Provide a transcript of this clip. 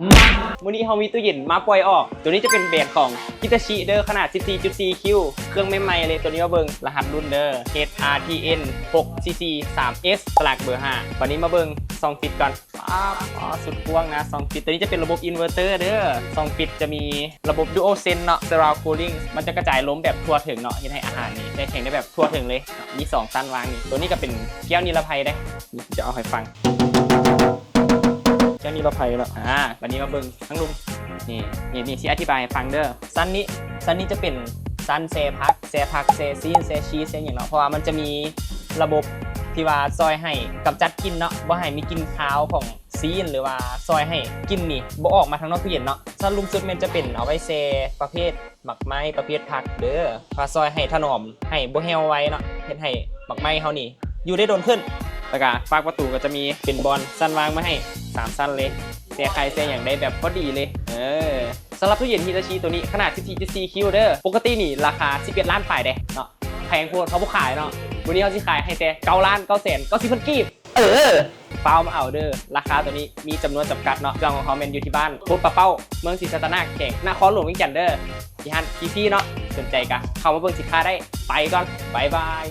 มาวันนี้เขามีตู้เย็นมาปล่อยออกตัวนี้จะเป็นแบรนด์ของฮิตาชิเดอร์ขนาด 14.4 คิวเครื่องใหม่ๆเลยตัวนี้มาเบิ่งรหัสรุ่นเดอร์ HRTN 6cc 3S สลักเบอร์5วันนี้มาเบิ่งซองปิดก่อนสุดกว้างนะซองปิดตัวนี้จะเป็นระบบอินเวอร์เตอร์เด้อซองปิดจะมีระบบ Dual Sense เนาะ Surround Cooling มันจะกระจายลมแบบทั่วถึงเนาะเห็นให้อาหารนี่ได้แข็งได้แบบทั่วถึงเลยมี2สั้นวางนี่ตัวนี้ก็เป็นแก้วนิรภัยได้นี่จะเอาให้ฟังแก้วนิรภัยแล้ววันนี้มาเบิ่งทั้งลุมนี่ที่อธิบายให้ฟังเด้อสั้นนี้จะเป็นสั้นเซพักเซซีนเซชีสอย่างเนาะเพราะว่ามันจะมีระบบที่ว่าซอยให้กำจัดกลิ่นเนาะบ่ให้มีกลิ่นคาวของซีนหรือว่าซอยให้กลิ่นนี่บ่ออกมาทางนอกตู้เย็นเนาะสั้นลุมสุดมันจะเป็นเอาไว้เซประเภทหมักไม้ประเภทผักเด้อพาซอยให้ถนอมให้บ่แห้วไว้เนาะเฮ็ดให้หมักไม้เฮานี่อยู่ได้โดนขึ้นแล้วก็ฝากประตูก็จะมีเป็นบอลสั้นวางมาให้3สั้นเลยเสียใครเสียอย่างได้แบบพอดีเลยสำหรับตู้เย็นฮิตาชิตัวนี้ขนาด 14.4 คิวเด้อปกตินี่ราคา11ล้านปลายเด้เนาะแพงโคตรเขาบ่ขายเนาะวันนี้เขาสิขายให้แต่9ล้าน9แสน90,000กีบเป้ามาเอาเด้อราคาตัวนี้มีจำนวนจำกัดเนาะจองของเขาเมนอยู่ที่บ้านโคตรปะเป้าเมืองศรีสัตนาแข่งนครหลวงวิงจันทร์เด้อที่ฮันพี่เนาะสนใจกะเข้ามาเบิ่งสินค้าได้ไปก่อนบ๊ายบาย